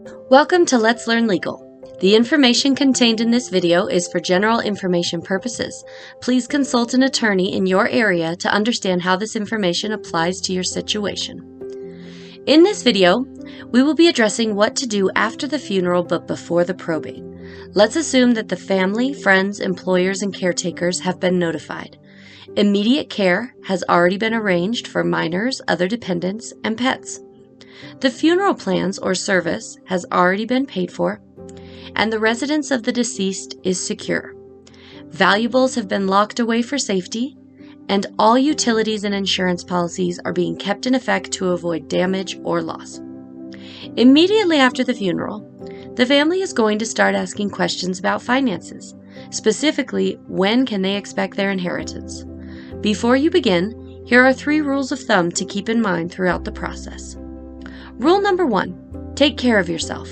Welcome to Let's Learn Legal. The information contained in this video is for general information purposes. Please consult an attorney in your area to understand how this information applies to your situation. In this video, we will be addressing what to do after the funeral but before the probate. Let's assume that the family, friends, employers, and caretakers have been notified. Immediate care has already been arranged for minors, other dependents, and pets. The funeral plans or service has already been paid for, and the residence of the deceased is secure. Valuables have been locked away for safety, and all utilities and insurance policies are being kept in effect to avoid damage or loss. Immediately after the funeral, the family is going to start asking questions about finances, specifically when can they expect their inheritance. Before you begin, here are 3 rules of thumb to keep in mind throughout the process. Rule number 1, take care of yourself.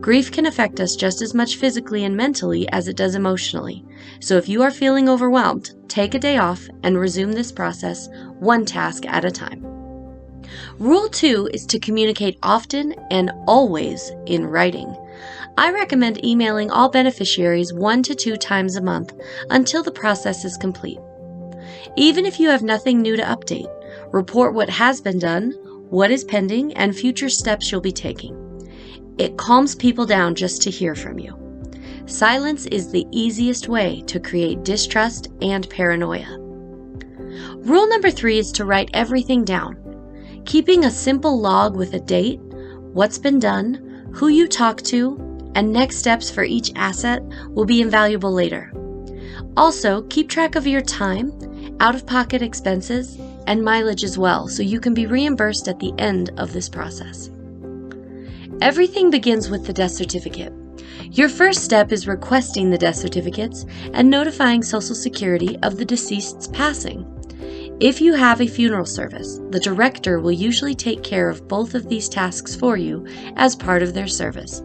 Grief can affect us just as much physically and mentally as it does emotionally. So if you are feeling overwhelmed, take a day off and resume this process one task at a time. Rule 2 is to communicate often and always in writing. I recommend emailing all beneficiaries 1 to 2 times a month until the process is complete. Even if you have nothing new to update, report what has been done, what is pending, and future steps you'll be taking. It calms people down just to hear from you. Silence is the easiest way to create distrust and paranoia. Rule number 3 is to write everything down. Keeping a simple log with a date, what's been done, who you talked to, and next steps for each asset will be invaluable later. Also, keep track of your time, out-of-pocket expenses, and mileage as well, so you can be reimbursed at the end of this process. Everything begins with the death certificate. Your first step is requesting the death certificates and notifying Social Security of the deceased's passing. If you have a funeral service, the director will usually take care of both of these tasks for you as part of their service.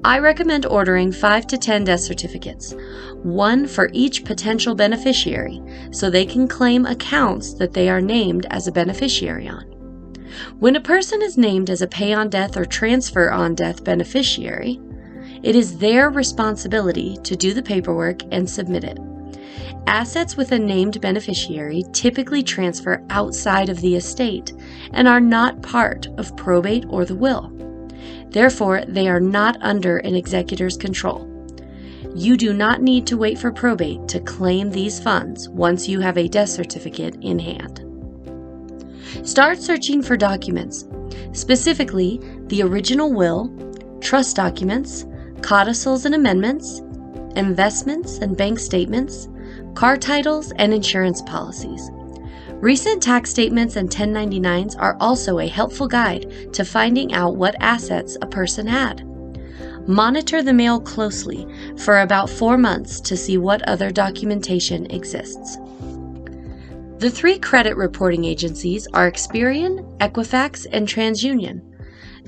I recommend ordering 5 to 10 death certificates, 1 for each potential beneficiary, so they can claim accounts that they are named as a beneficiary on. When a person is named as a pay-on-death or transfer-on-death beneficiary, it is their responsibility to do the paperwork and submit it. Assets with a named beneficiary typically transfer outside of the estate and are not part of probate or the will. Therefore, they are not under an executor's control. You do not need to wait for probate to claim these funds once you have a death certificate in hand. Start searching for documents, specifically the original will, trust documents, codicils and amendments, investments and bank statements, car titles, and insurance policies. Recent tax statements and 1099s are also a helpful guide to finding out what assets a person had. Monitor the mail closely for about 4 months to see what other documentation exists. The 3 credit reporting agencies are Experian, Equifax, and TransUnion.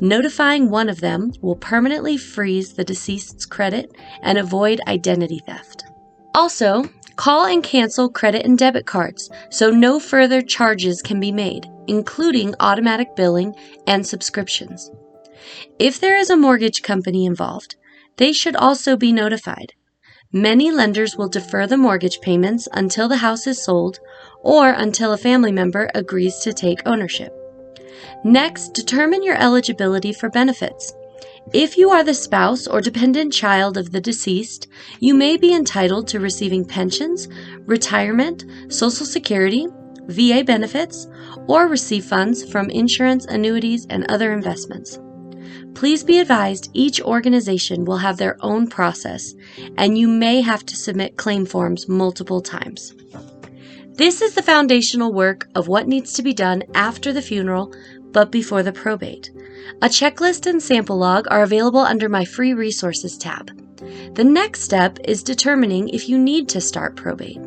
Notifying one of them will permanently freeze the deceased's credit and avoid identity theft. Also, call and cancel credit and debit cards so no further charges can be made, including automatic billing and subscriptions. If there is a mortgage company involved, they should also be notified. Many lenders will defer the mortgage payments until the house is sold or until a family member agrees to take ownership. Next, determine your eligibility for benefits. If you are the spouse or dependent child of the deceased, you may be entitled to receiving pensions, retirement, Social Security, VA benefits, or receive funds from insurance, annuities, and other investments. Please be advised each organization will have their own process, and you may have to submit claim forms multiple times. This is the foundational work of what needs to be done after the funeral but before the probate. A checklist and sample log are available under my free resources tab. The next step is determining if you need to start probate.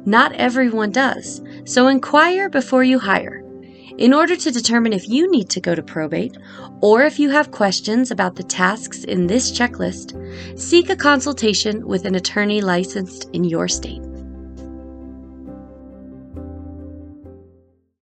Not everyone does, so inquire before you hire. In order to determine if you need to go to probate, or if you have questions about the tasks in this checklist, seek a consultation with an attorney licensed in your state.